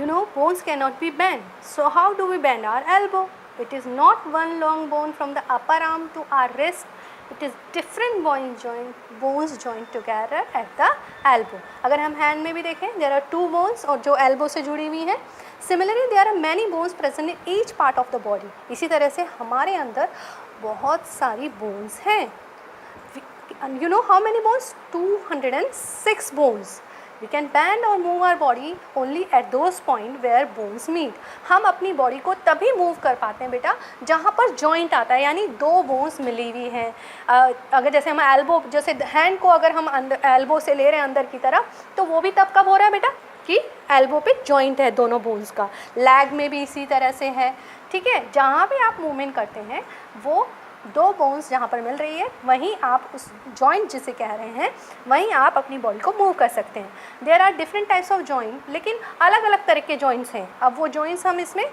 You know, bones cannot be bent. So how do we bend our elbow? It is not one long bone from the upper arm to our wrist. It is different bones joined together at the elbow. अगर हम hand में भी देखें, there are two bones और जो elbow से जुड़ी हुई हैं. Similarly, there are many bones present in each part of the body. इसी तरह से हमारे अंदर बहुत सारी bones हैं. You know how many bones? 206 bones. We can bend or move our body only at those points where bones meet. हम अपनी बॉडी को तभी मूव कर पाते हैं बेटा जहाँ पर जॉइंट आता है, यानी दो बोन्स मिली हुई हैं. अगर जैसे हम एल्बो, जैसे हैंड को अगर हम एल्बो से ले रहे हैं अंदर की तरफ, तो वो भी तब कब हो रहा है बेटा कि एल्बो पे जॉइंट है दोनों बोन्स का. लैग में भी इसी तरह से है. ठीक है, जहाँ भी आप मूवमेंट करते हैं वो दो बोन्स जहाँ पर मिल रही है वहीं आप उस जॉइंट जिसे कह रहे हैं वहीं आप अपनी बॉडी को मूव कर सकते हैं. There are different types of joint, लेकिन अलग अलग तरह के जॉइंट्स हैं. अब वो जॉइंट्स हम इसमें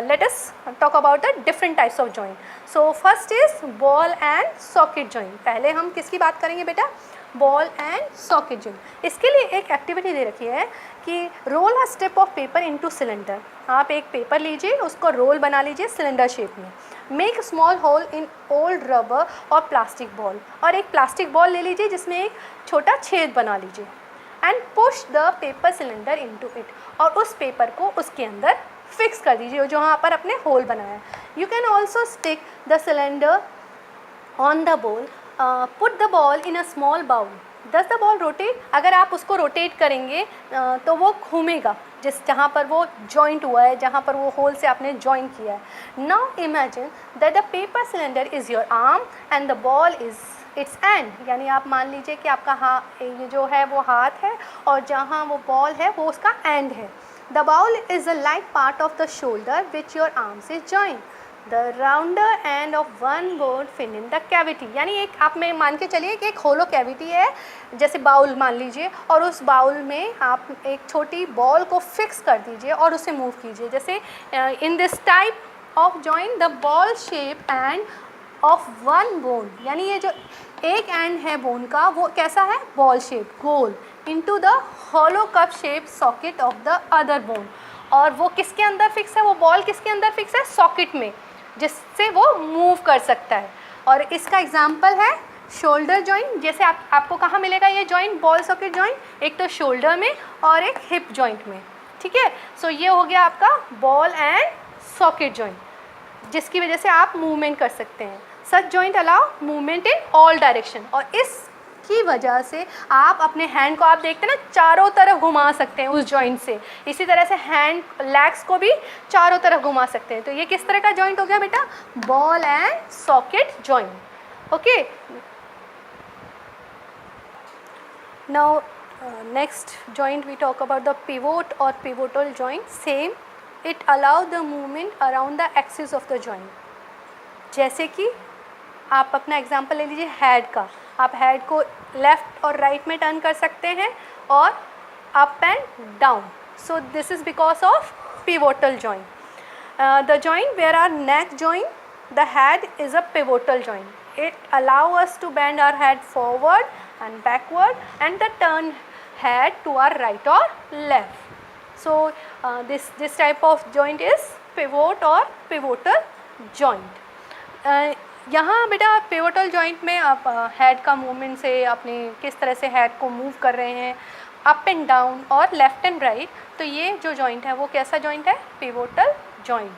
let us talk about the different types of joint. So first is ball and socket joint. पहले हम किसकी बात करेंगे बेटा? Ball and socket joint. इसके लिए एक एक्टिविटी दे रखी है कि roll a strip of paper into cylinder. आप एक पेपर लीजिए, उसको रोल बना लीजिए सिलेंडर शेप में. Make small hole in old rubber और प्लास्टिक बॉल. और एक प्लास्टिक बॉल ले लीजिए जिसमें एक छोटा छेद बना लीजिए. And push the paper cylinder into it. और उस पेपर को उसके अंदर फिक्स कर दीजिए जो वहाँ पर अपने होल बनाया. You can also stick the cylinder on the ball. Put the ball in a small bowl. Does the ball rotate? अगर आप उसको रोटेट करेंगे तो वो घूमेगा जहाँ पर वो जॉइंट हुआ है, जहाँ पर वो होल से आपने जॉइन किया है. Now imagine that the paper cylinder is your arm and the ball is it's and. यानी आप मान लीजिए कि आपका ये जो है वो हाथ है और जहाँ वो बॉल है वो उसका एंड है. The bowl is the light part of the shoulder which your arms is join. The rounder end of one bone fin in the cavity. यानी एक आप में मान के चलिए कि एक होलो कैविटी है, जैसे बाउल मान लीजिए, और उस बाउल में आप एक छोटी बॉल को फिक्स कर दीजिए और उसे मूव कीजिए. जैसे in this type of joint the ball shape and of one bone. यानी ये जो एक एंड है बोन का वो कैसा है? Ball shape, goal, into the hollow cup shape socket of the other bone. और वो किसके अंदर फिक्स है? वो बॉल किसके अंदर फिक्स है? सॉकेट में, जिससे वो मूव कर सकता है. और इसका एग्जाम्पल है शोल्डर जॉइंट. जैसे आपको कहाँ मिलेगा ये जॉइंट, बॉल सॉकेट जॉइंट? एक तो शोल्डर में और एक हिप जॉइंट में. ठीक है, सो ये हो गया आपका बॉल एंड सॉकेट जॉइंट, जिसकी वजह से आप मूवमेंट कर सकते हैं. Such joint allow movement in all direction. और इसकी वजह से आप अपने हैंड को, आप देखते हैं ना, चारों तरफ घुमा सकते हैं उस जॉइंट से. इसी तरह से हैंड लेग्स को भी चारों तरफ घुमा सकते हैं. तो ये किस तरह का जॉइंट हो गया बेटा? Ball and socket joint. Okay, now next joint we talk about the pivot और pivotal joint. Same, it allow the movement around the axis of the joint. जैसे कि आप अपना एग्जांपल ले लीजिए हेड का. आप हेड को लेफ़्ट और राइट में टर्न कर सकते हैं और up and down. So this is because of pivotal joint. The joint where our neck joint, the head is a pivotal joint. It allow us to bend our head forward and backward and the turn head to our right or left. So this type of joint is pivot or pivotal joint. यहाँ बेटा pivotal joint में आप head का movement से अपने किस तरह से हेड को मूव कर रहे हैं अप एंड डाउन और लेफ़्ट एंड राइट. तो ये जो जॉइंट है वो कैसा जॉइंट है? Pivotal joint.